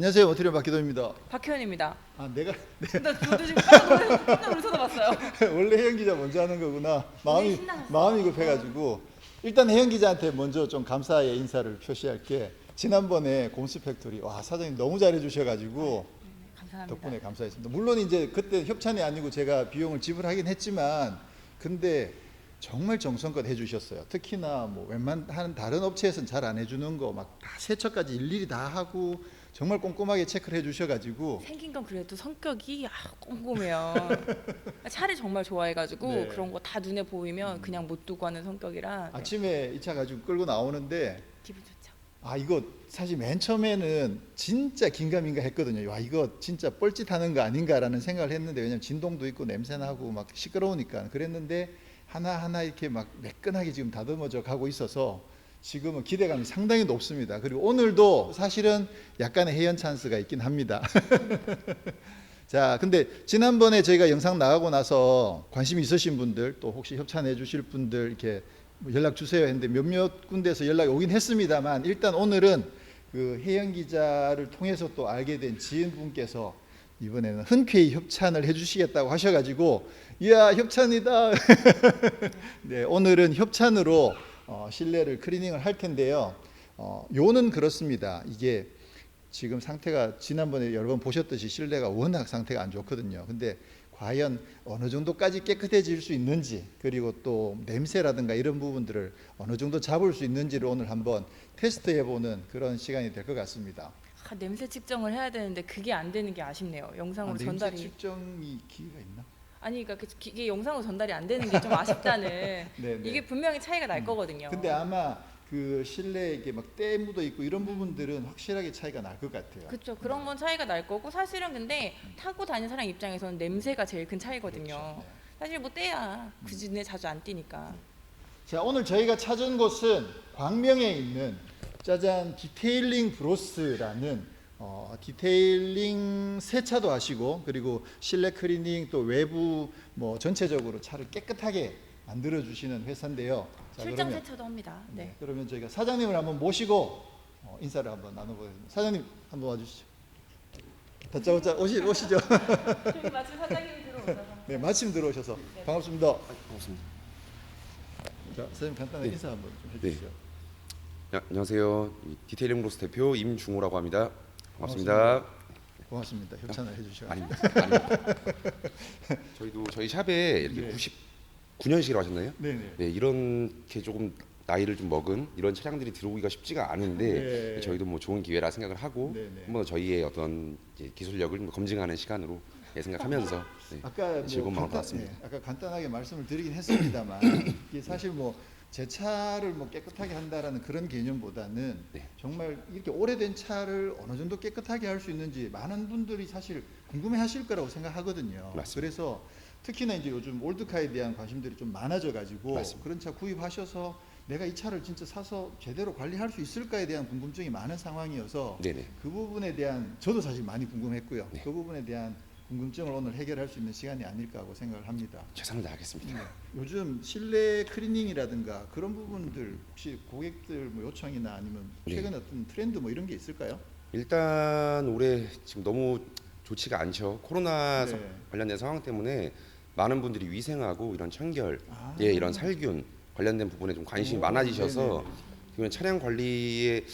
안녕하세요. 머티리얼 박기도입니다. 박혜원입니다. 아, 내가 저도 지금 깜짝 놀라서 쳐다봤어요. 원래 혜영 기자 먼저 하는 거구나. 네, 신나셨어요. 마음이 급해가지고 일단 혜영 기자한테 먼저 좀 감사의 인사를 표시할게. 지난번에 곰스 팩토리 와 사장님 너무 잘해주셔가지고 감사합니다. 덕분에 감사했습니다. 물론 이제 그때 협찬이 아니고 제가 비용을 지불하긴 했지만 근데 정말 정성껏 해주셨어요. 특히나 뭐 웬만한 다른 업체에서는 잘 안 해주는 거 막 다 세척까지 일일이 다 하고 정말 꼼꼼하게 체크를 해주셔가지고 생긴 건 그래도 성격이 꼼꼼해요. 차를 정말 좋아해가지고 네. 그런 거 다 눈에 보이면 그냥 못 두고 하는 성격이라 네. 아침에 이 차 가지고 끌고 나오는데 기분 좋죠. 아 이거 사실 맨 처음에는 진짜 긴가민가 했거든요. 와 이거 진짜 뻘짓하는 거 아닌가라는 생각을 했는데 왜냐면 진동도 있고 냄새나고 막 시끄러우니까 그랬는데 하나하나 이렇게 막 매끈하게 지금 다듬어져 가고 있어서 지금은 기대감이 상당히 높습니다. 그리고 오늘도 사실은 약간의 해연 찬스가 있긴 합니다. 자, 근데 지난번에 저희가 영상 나가고 나서 관심 있으신 분들 또 혹시 협찬해 주실 분들 이렇게 연락 주세요 했는데 몇몇 군데에서 연락이 오긴 했습니다만 일단 오늘은 그 혜영 기자를 통해서 또 알게 된 지인분께서 이번에는 흔쾌히 협찬을 해주시겠다고 하셔가지고 이야 협찬이다. 네, 오늘은 협찬으로 실내를 클리닝을 할 텐데요. 요는 그렇습니다. 이게 지금 상태가 지난번에 여러 번 보셨듯이 실내가 워낙 상태가 안 좋거든요. 근데 과연 어느 정도까지 깨끗해질 수 있는지 그리고 또 냄새라든가 이런 부분들을 어느 정도 잡을 수 있는지를 오늘 한번 테스트해보는 그런 시간이 될 것 같습니다. 냄새 측정을 해야 되는데 그게 안 되는 게 아쉽네요. 영상으로 전달이. 냄새 측정이 기회가 있나? 아니 그러니까 이게 영상으로 전달이 안 되는 게 좀 아쉽다는. 네, 네. 이게 분명히 차이가 날 거거든요. 근데 아마 그 실내에 이게 막 때 묻어 있고 이런 부분들은 확실하게 차이가 날 것 같아요. 그렇죠. 그런 건 차이가 날 거고 사실은 근데 타고 다니는 사람 입장에서는 냄새가 제일 큰 차이거든요. 그렇죠. 네. 사실 뭐 때야 굳이 내 자주 안 뛰니까. 자, 오늘 저희가 찾은 곳은 광명에 있는 짜잔 디테일링 브로스라는 디테일링 세차도 하시고 그리고 실내 클리닝 또 외부 뭐 전체적으로 차를 깨끗하게 만들어 주시는 회사인데요. 자, 출장 그러면, 세차도 합니다. 네. 그러면 저희가 사장님을 한번 모시고 인사를 한번 나눠보겠습니다. 사장님 한번 와주시죠. 다짜고짜 오시죠. 저기 마침 사장님이 들어오셔서. 네, 마침 들어오셔서 네. 반갑습니다. 반갑습니다. 자, 선생님 간단하게 네. 인사 한번 좀 해주시죠. 안녕하세요. 디테일링 브로스 대표 임중호라고 합니다. 반갑습니다. 고맙습니다. 협찬을 해주셔서. 아닙니다. 저희도 저희 샵에 이렇게 네. 99년식이라고 하셨나요? 네네. 네, 이렇게 조금 나이를 좀 먹은 이런 차량들이 들어오기가 쉽지가 않은데 네. 저희도 뭐 좋은 기회라 생각을 하고 네네. 한번 더 저희의 어떤 이제 기술력을 좀 검증하는 시간으로 생각하면서 아까 즐거운 마음 받았습니다. 아까 간단하게 말씀을 드리긴 했습니다만 이게 사실 뭐 제 차를 뭐 깨끗하게 한다라는 그런 개념보다는 네. 정말 이렇게 오래된 차를 어느 정도 깨끗하게 할 수 있는지 많은 분들이 사실 궁금해하실 거라고 생각하거든요. 맞습니다. 그래서 특히나 이제 요즘 올드카에 대한 관심들이 좀 많아져가지고 맞습니다. 그런 차 구입하셔서 내가 이 차를 진짜 사서 제대로 관리할 수 있을까에 대한 궁금증이 많은 상황이어서 네네. 그 부분에 대한 저도 사실 많이 궁금했고요. 네. 그 부분에 대한 궁금증을 오늘 해결할 수 있는 시간이 아닐까 하고 생각을 합니다. 최선을 다하겠습니다. 요즘 실내 클리닝이라든가 그런 부분들 혹시 고객들 뭐 요청이나 아니면 네. 최근에 어떤 트렌드 뭐 이런 게 있을까요? 일단 올해 지금 너무 좋지가 않죠. 코로나 네. 관련된 상황 때문에 많은 분들이 위생하고 이런 청결, 아. 이런 살균 관련된 부분에 좀 관심이 많아지셔서 지금 차량 관리의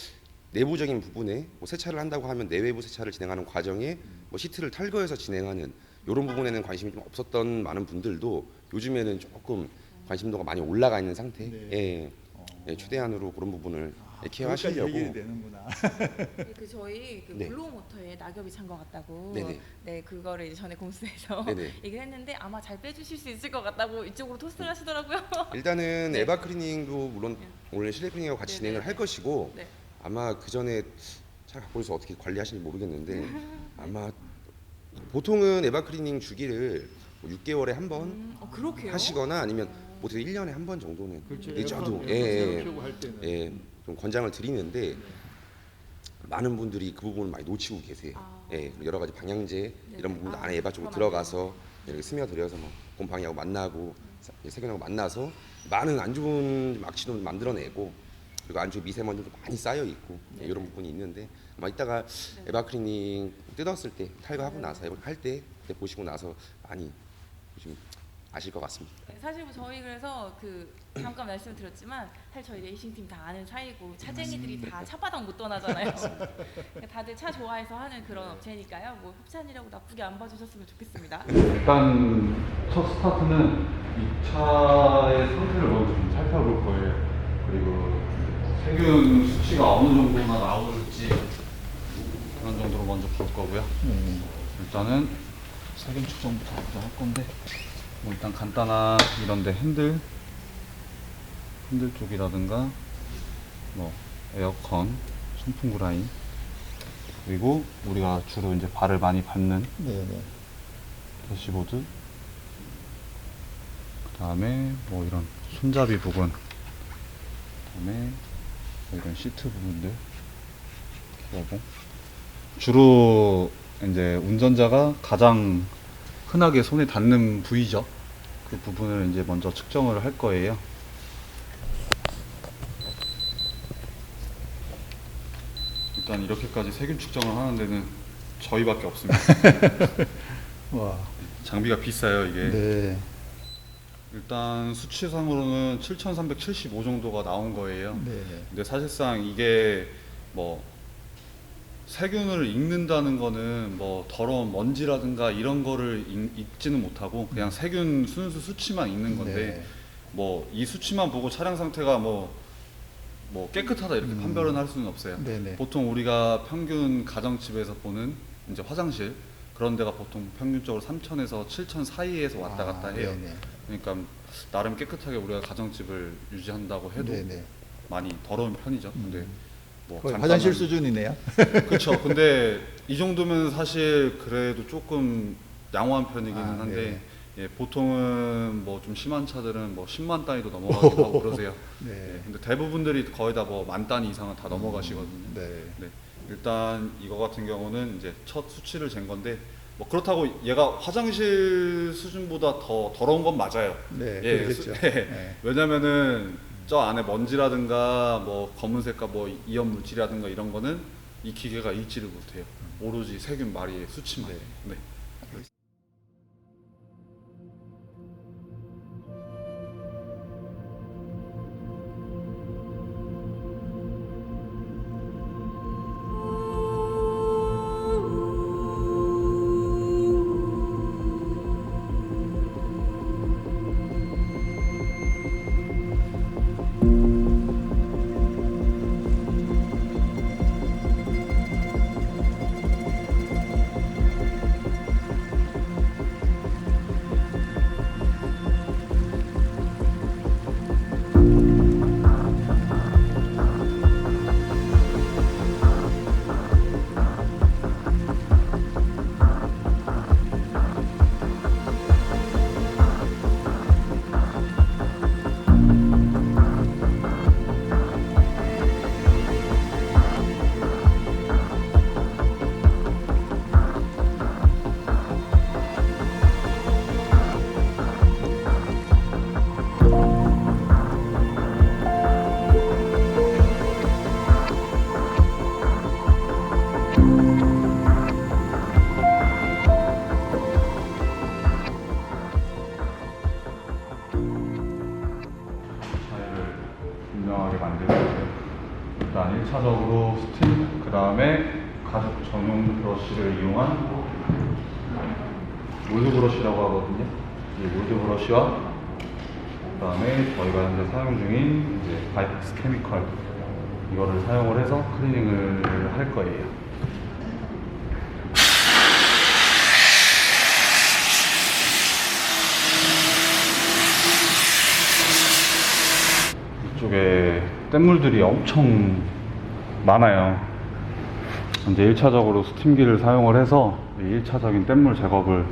내부적인 부분에 뭐 세차를 한다고 하면 내외부 세차를 진행하는 과정에 뭐 시트를 탈거해서 진행하는 이런 부분에는 관심이 좀 없었던 많은 분들도 요즘에는 조금 관심도가 많이 올라가 있는 상태. 네. 최대한으로 그런 부분을 거기까지 케어하시려고. 해결이 되는구나. 저희 그 네. 블로우 모터에 낙엽이 찬 것 같다고. 네네. 네 그거를 이제 전에 공수에서 네네. 얘기를 했는데 아마 잘 빼주실 수 있을 것 같다고 이쪽으로 토스를 하시더라고요. 일단은 네. 에바 클리닝도 물론 오늘 실내 클리닝하고 같이 네네. 진행을 할 것이고 네. 아마 그 전에 차 갖고 오셔서 어떻게 관리하시는지 모르겠는데 아마 보통은 에바 클리닝 주기를 뭐 6개월에 한 번 그렇게요? 하시거나 아니면 못해도 1년에 한 번 정도는 그렇죠. 저도 새로 할 때는 좀 권장을 드리는데 많은 분들이 그 부분을 많이 놓치고 계세요. 그리고 여러 가지 방향제 이런 부분도 안에 에바 쪽으로 들어가서 이렇게 스며들여서 뭐 곰팡이하고 만나고 세균하고 만나서 많은 안 좋은 악취도 만들어내고 그리고 안쪽에 미세먼지도 많이 쌓여 있고 네. 이런 부분이 있는데 아마 이따가 에바클리닝 뜯었을 때 탈거하고 나서 할때 그때 보시고 나서 많이 좀 아실 것 같습니다. 사실 뭐 저희 그래서 그 잠깐 말씀드렸지만 사실 저희 레이싱팀 다 아는 사이고 차쟁이들이 다 차바닥 못 떠나잖아요. 그러니까 다들 차 좋아해서 하는 그런 업체니까요. 뭐 협찬이라고 나쁘게 안 봐주셨으면 좋겠습니다. 일단 첫 스타트는 이 차의 상태를 먼저 좀 살펴볼 거예요. 그리고 세균 수치가 어느 정도나 나올지 그런 정도로 먼저 볼 거고요. 일단은 세균 측정부터 먼저 할 건데 뭐 일단 간단한 이런데 핸들 쪽이라든가 뭐 에어컨, 송풍구 라인 그리고 우리가 주로 이제 발을 많이 밟는 네네. 대시보드 그 다음에 뭐 이런 손잡이 부분 그 다음에 뭐 이런 시트 부분들 기어봉 주로 이제 운전자가 가장 흔하게 손에 닿는 부위죠. 그 부분을 이제 먼저 측정을 할 거예요. 일단 이렇게까지 세균 측정을 하는 데는 저희밖에 없습니다. 와. 장비가 비싸요 이게. 네. 일단 수치상으로는 7,375 정도가 나온 거예요. 네네. 근데 사실상 이게 뭐 세균을 읽는다는 거는 뭐 더러운 먼지라든가 이런 거를 읽지는 못하고 그냥 세균 순수 수치만 읽는 건데 네. 뭐 이 수치만 보고 차량 상태가 뭐 깨끗하다 이렇게 판별은 할 수는 없어요. 네네. 보통 우리가 평균 가정집에서 보는 이제 화장실 그런 데가 보통 평균적으로 3,000에서 7,000 사이에서 왔다 갔다 해요. 네네. 그러니까 나름 깨끗하게 우리가 가정집을 유지한다고 해도 네네. 많이 더러운 편이죠. 근데 뭐 거의 간단한- 화장실 수준이네요. 그렇죠. 근데 이 정도면 사실 그래도 조금 양호한 편이기는 아, 한데 예, 보통은 뭐 좀 심한 차들은 뭐 10만 단위도 넘어가기도 하고 그러세요. 네. 예, 근데 대부분들이 거의 다 뭐 만 단위 이상은 다 넘어가시거든요. 네. 네. 일단 이거 같은 경우는 이제 첫 수치를 잰 건데 뭐 그렇다고 얘가 화장실 수준보다 더 더러운 건 맞아요. 네. 예, 그렇겠죠. 예. 네. 왜냐면은 저 안에 먼지라든가 뭐 검은색과 뭐 이염 물질이라든가 이런 거는 이 기계가 읽지를 못해요. 오로지 세균 마리의 수치만. 네. 네. 차이를 분명하게 만들고 일단 1차적으로 스팀, 그 다음에 가죽 전용 브러쉬를 이용한 몰드 브러쉬라고 하거든요. 이 몰드 브러쉬와 그 다음에 저희가 현재 사용 중인 이제 바이펙스 케미컬 이거를 사용을 해서 클리닝을 할 거예요. 이쪽에 뗏물들이 엄청 많아요. 이제 1차적으로 스팀기를 사용을 해서 1차적인 뗏물 제거를 하고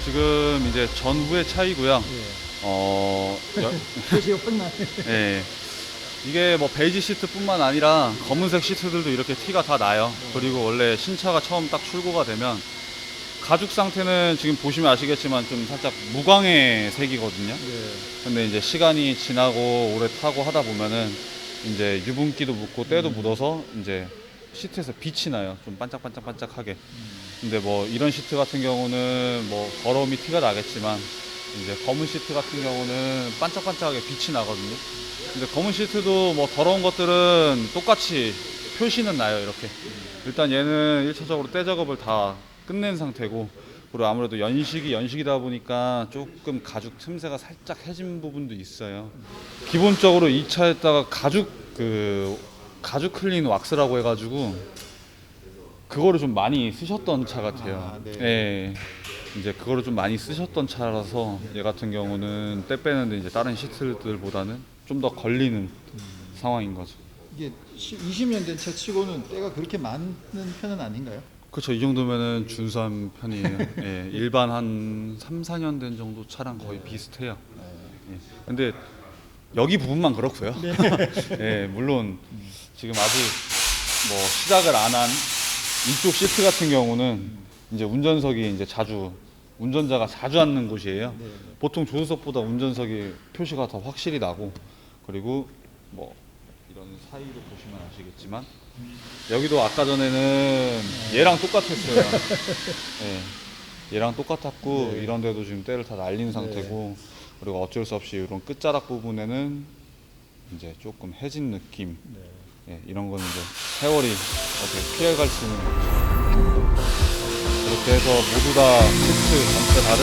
지금 이제 전후의 차이고요. 표시가 확 나네. 예. 이게 뭐 베이지 시트뿐만 아니라 검은색 시트들도 이렇게 티가 다 나요. 그리고 원래 신차가 처음 딱 출고가 되면 가죽 상태는 지금 보시면 아시겠지만 좀 살짝 무광의 색이거든요. 근데 이제 시간이 지나고 오래 타고 하다 보면은 이제 유분기도 묻고 때도 묻어서 이제 시트에서 빛이 나요. 좀 반짝반짝반짝하게. 근데 뭐 이런 시트 같은 경우는 뭐 더러움이 티가 나겠지만 이제 검은 시트 같은 경우는 반짝반짝하게 빛이 나거든요. 근데 검은 시트도 뭐 더러운 것들은 똑같이 표시는 나요. 이렇게. 일단 얘는 1차적으로 때 작업을 다 끝낸 상태고, 그리고 아무래도 연식이다 보니까 조금 가죽 틈새가 살짝 해진 부분도 있어요. 기본적으로 이 차에다가 가죽 클린 왁스라고 해가지고 그거를 좀 많이 쓰셨던 차 같아요. 네. 예. 이제 그거를 좀 많이 쓰셨던 차라서 얘 같은 경우는 때 빼는데 이제 다른 시트들보다는 좀 더 걸리는 상황인 거죠. 이게 20년 된 차 치고는 때가 그렇게 많은 편은 아닌가요? 그렇죠. 이 정도면은 준수한 편이에요. 예, 일반 한 3, 4년 된 정도 차랑 거의 비슷해요. 예. 근데 여기 부분만 그렇고요. 예, 물론 지금 아직 뭐 시작을 안 한 이쪽 시트 같은 경우는 이제 운전석이 이제 운전자가 자주 앉는 곳이에요. 보통 조수석보다 운전석이 표시가 더 확실히 나고, 그리고 뭐 이런 사이로 보시면 아시겠지만 여기도 아까 전에는 얘랑 똑같았어요. 예, 얘랑 똑같았고 이런 데도 지금 때를 다 날린 상태고, 그리고 어쩔 수 없이 이런 끝자락 부분에는 이제 조금 해진 느낌. 예, 이런 거는 이제 세월이 어떻게 피해갈 수 있는 거죠. 이렇게 해서 모두 다 시트 전체 다를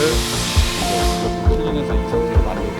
이제 클린해서 이 상태로 만들고.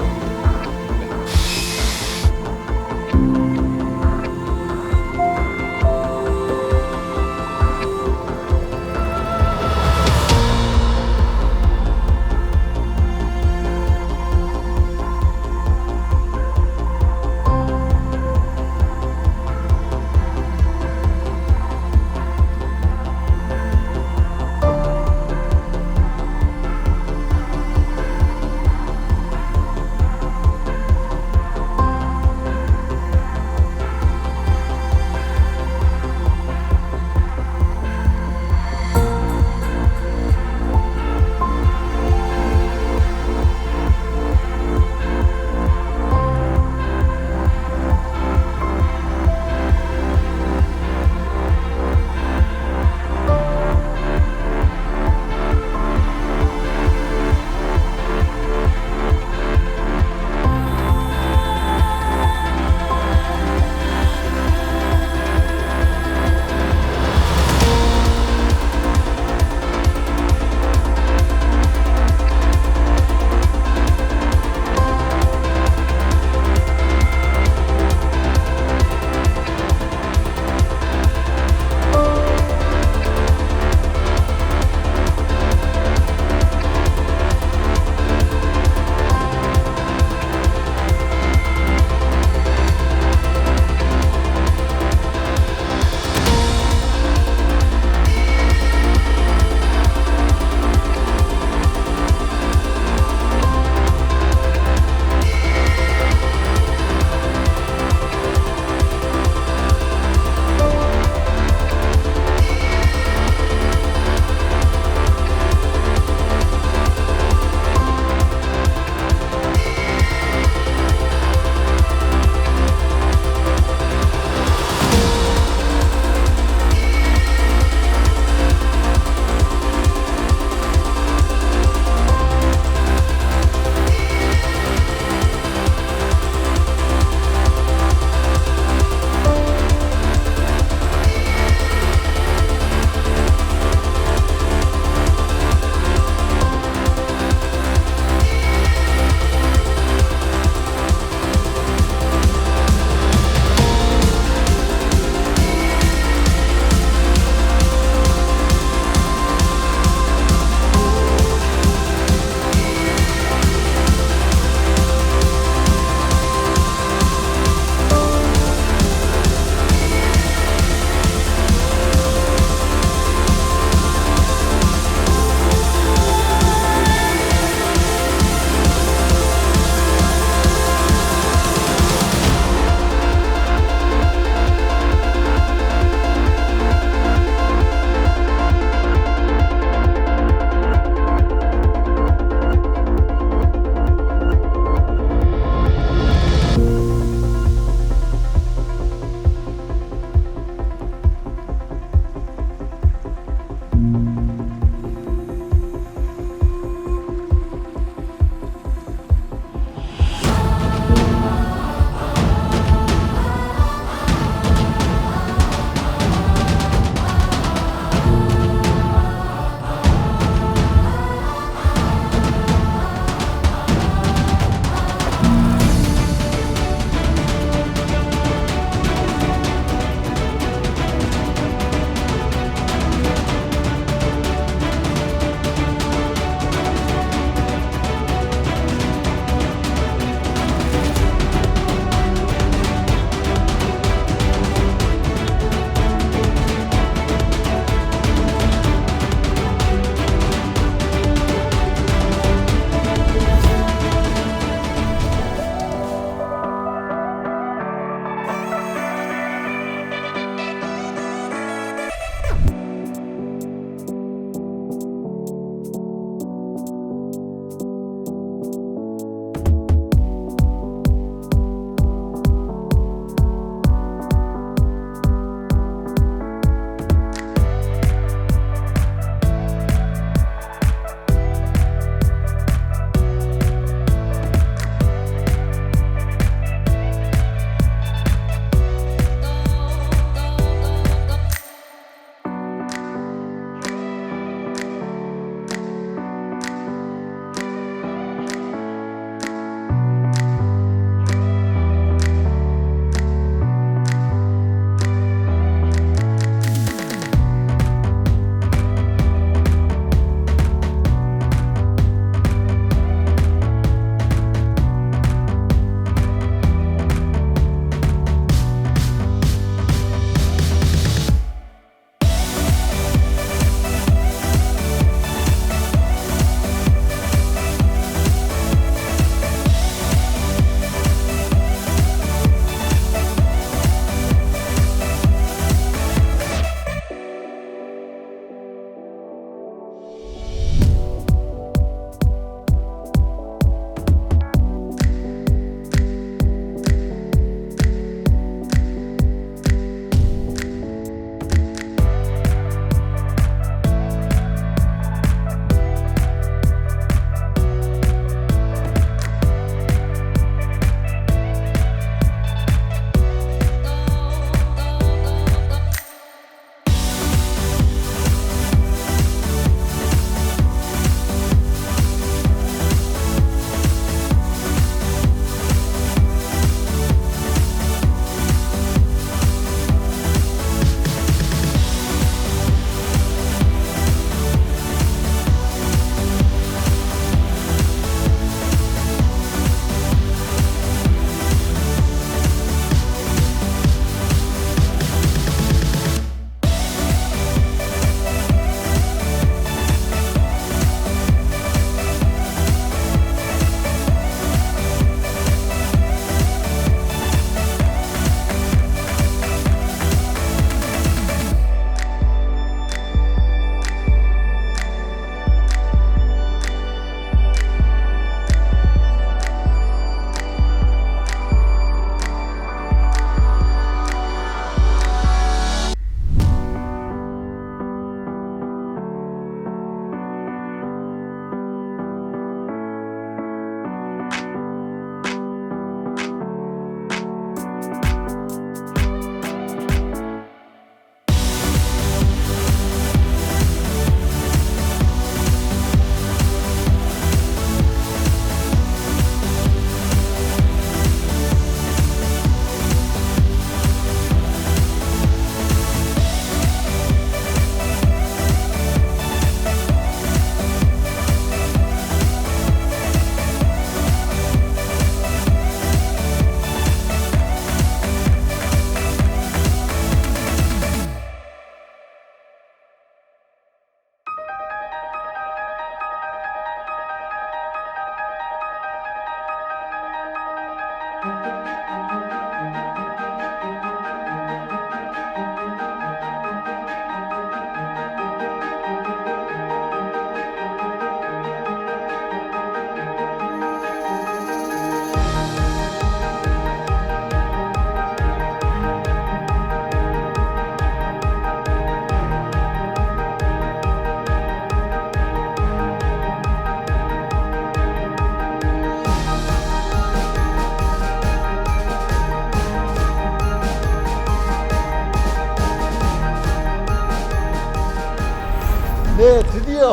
네, 드디어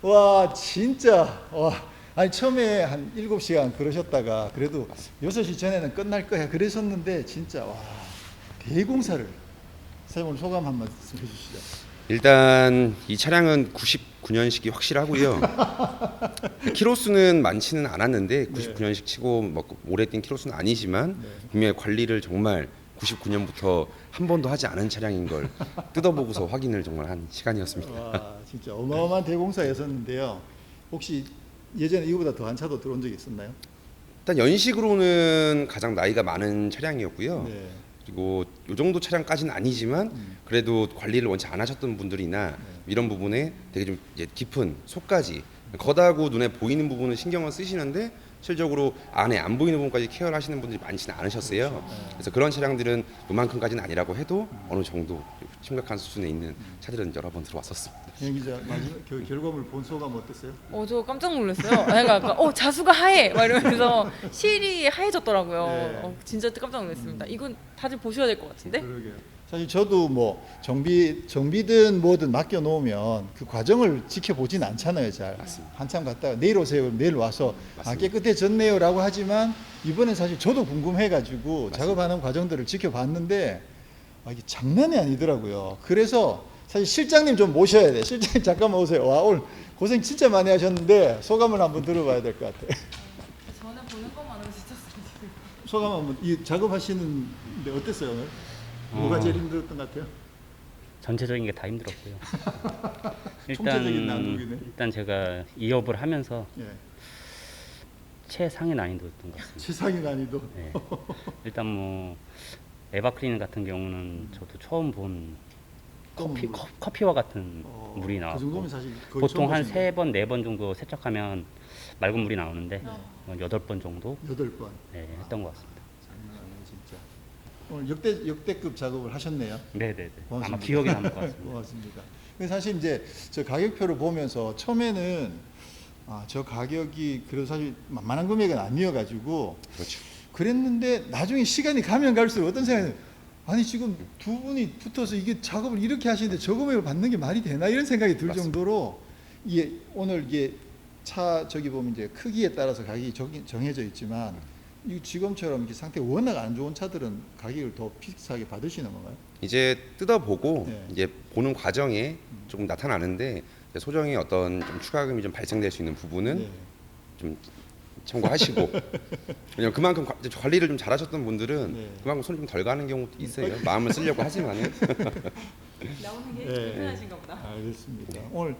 와 진짜 와 아니 처음에 한 7시간 그러셨다가 그래도 6시 전에는 끝날 거야 그러셨는데 진짜 와 대공사를 선생님 오늘 소감 한 말씀 해주시죠. 일단 이 차량은 99년식이 확실하고요. 키로수는 많지는 않았는데 99년식 치고 뭐 오래 뛴 키로수는 아니지만 분명히 관리를 정말 99년부터 한 번도 하지 않은 차량인 걸 뜯어보고서 확인을 정말 한 시간이었습니다. 와 진짜 어마어마한 대공사였었는데요. 혹시 예전에 이거보다 더한 차도 들어온 적이 있었나요? 일단 연식으로는 가장 나이가 많은 차량이었고요. 네. 그리고 이 정도 차량까지는 아니지만 그래도 관리를 원체 안 하셨던 분들이나 이런 부분에 되게 좀 이제 깊은 속까지 거다고 눈에 보이는 부분은 신경을 쓰시는데 실적으로 안에 안 보이는 부분까지 케어를 하시는 분들이 많지는 않으셨어요. 그래서 그런 차량들은 요만큼까지는 아니라고 해도 어느 정도 심각한 수준에 있는 차들은 여러 번 들어왔었습니다. 현 기자 마지막 결과물 본 소감 어땠어요? 저 깜짝 놀랐어요. 내가 아까 자수가 하얘 막 이러면서 실이 하얘졌더라고요. 네. 진짜 깜짝 놀랐습니다. 이건 다들 보셔야 될 것 같은데. 그러게요. 사실 저도 뭐 정비든 뭐든 맡겨 놓으면 그 과정을 지켜보진 않잖아요. 잘 한참 갔다가 내일 오세요. 그럼 내일 와서 깨끗해졌네요라고 하지만 이번엔 사실 저도 궁금해가지고 작업하는 과정들을 지켜봤는데 이게 장난이 아니더라고요. 그래서 사실 실장님 좀 모셔야 돼. 실장님 잠깐만 오세요. 와 오늘 고생 진짜 많이 하셨는데 소감을 한번 들어봐야 될 것 같아요. 저는 보는 것만으로 지쳤어요. 지금. 소감 한번 이 작업하시는데 어땠어요 오늘? 뭐가 제일 힘들었던 것 같아요? 전체적인 게 다 힘들었고요. 총체적인 난국이네. 일단 제가 2업을 하면서 예. 최상의 난이도였던 것 같습니다. 최상위 난이도. 네. 일단 뭐 에바클린 같은 경우는 저도 처음 본 검은 물. 커피와 같은 물이 그 나왔고 정도면 사실 거의 보통 처음 한 보신 거예요. 3번, 4번 정도 세척하면 맑은 물이 나오는데 8번 정도 8번. 했던 것 같습니다. 장난 아니에요 진짜. 오늘 역대급 작업을 하셨네요. 네네네. 아마 고맙습니다. 기억에 남을 것 같습니다. 고맙습니다. 근데 사실 이제 저 가격표를 보면서 처음에는 저 가격이 그래도 사실 만만한 금액은 아니어가지고 그렇죠. 그랬는데 나중에 시간이 가면 갈수록 어떤 생각이 아니 지금 두 분이 붙어서 이게 작업을 이렇게 하시는데 저 금액을 받는 게 말이 되나 이런 생각이 들 맞습니다. 정도로 이게 오늘 이게 차 저기 보면 이제 크기에 따라서 가격이 정해져 있지만 이 지금처럼 이렇게 상태 워낙 안 좋은 차들은 가격을 더 비싸게 받으시는 건가요? 이제 뜯어보고 네. 이제 보는 과정에 조금 나타나는데 이제 소정의 어떤 좀 추가금이 좀 발생될 수 있는 부분은 네. 좀 참고하시고 왜냐면 그만큼 관리를 좀 잘하셨던 분들은 네. 그만큼 손이 좀 덜 가는 경우도 있어요. 마음을 쓰려고 하지만은 나오는 게 네. 불편하신가 보다. 알겠습니다. 오늘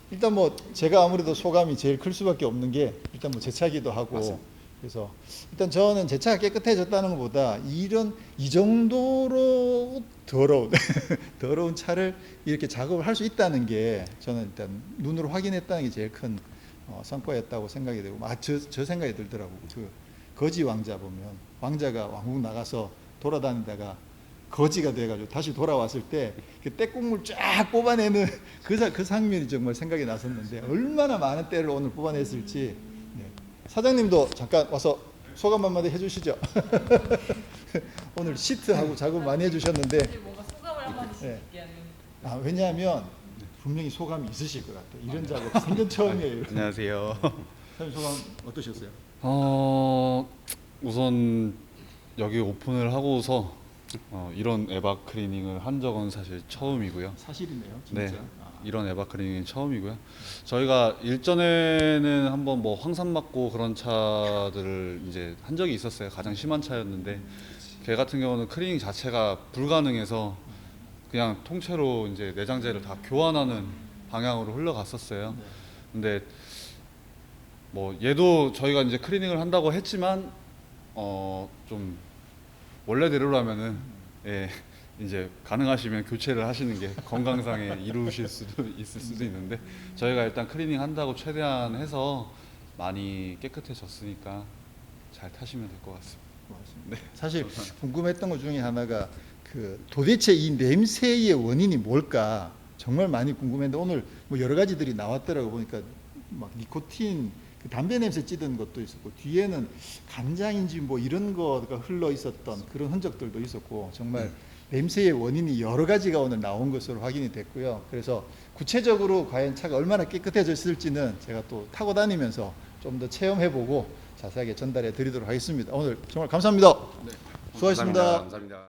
일단 뭐 제가 아무래도 소감이 제일 클 수밖에 없는 게 일단 뭐 제 차기도 하고 맞습니다. 그래서 일단 저는 제 차가 깨끗해졌다는 것보다 이 정도로 더러운 차를 이렇게 작업을 할 수 있다는 게 저는 일단 눈으로 확인했다는 게 제일 큰 성과였다고 생각이 되고 저 생각이 들더라고. 그 거지 왕자 보면 왕자가 왕국 나가서 돌아다니다가 거지가 돼가지고 다시 돌아왔을 때 그 떼국물 쫙 뽑아내는 그 장면이 정말 생각이 났었는데 얼마나 많은 때를 오늘 뽑아냈을지. 네. 사장님도 잠깐 와서 소감 한마디 해주시죠. 오늘 시트하고 작업 많이 해주셨는데 사실 뭔가 소감을 한마디씩 네. 얘기하는. 왜냐하면 분명히 소감이 있으실 것 같아요. 이런 작업 생전 처음이에요. 안녕하세요. 사장님 소감 어떠셨어요? 우선 여기 오픈을 하고서 이런 에바 클리닝을 한 적은 사실 처음이고요. 사실이네요, 진짜. 네, 이런 에바 클리닝이 처음이고요. 저희가 일전에는 한번 뭐 황산 맞고 그런 차들을 이제 한 적이 있었어요. 가장 심한 차였는데 걔 같은 경우는 클리닝 자체가 불가능해서 그냥 통째로 이제 내장재를 다 교환하는 방향으로 흘러갔었어요. 근데 뭐 얘도 저희가 이제 클리닝을 한다고 했지만 좀 원래대로라면은 예, 이제 가능하시면 교체를 하시는 게 건강상에 이루실 수도 있을 수도 있는데 저희가 일단 클리닝 한다고 최대한 해서 많이 깨끗해졌으니까 잘 타시면 될 것 같습니다. 네. 사실 궁금했던 것 중에 하나가 그 도대체 이 냄새의 원인이 뭘까 정말 많이 궁금했는데 오늘 뭐 여러 가지들이 나왔더라고 보니까 막 니코틴 그 담배 냄새 찌든 것도 있었고 뒤에는 간장인지 뭐 이런 거가 흘러 있었던 그런 흔적들도 있었고 정말 냄새의 원인이 여러 가지가 오늘 나온 것으로 확인이 됐고요. 그래서 구체적으로 과연 차가 얼마나 깨끗해졌을지는 제가 또 타고 다니면서 좀 더 체험해보고 자세하게 전달해 드리도록 하겠습니다. 오늘 정말 감사합니다. 수고하셨습니다. 감사합니다.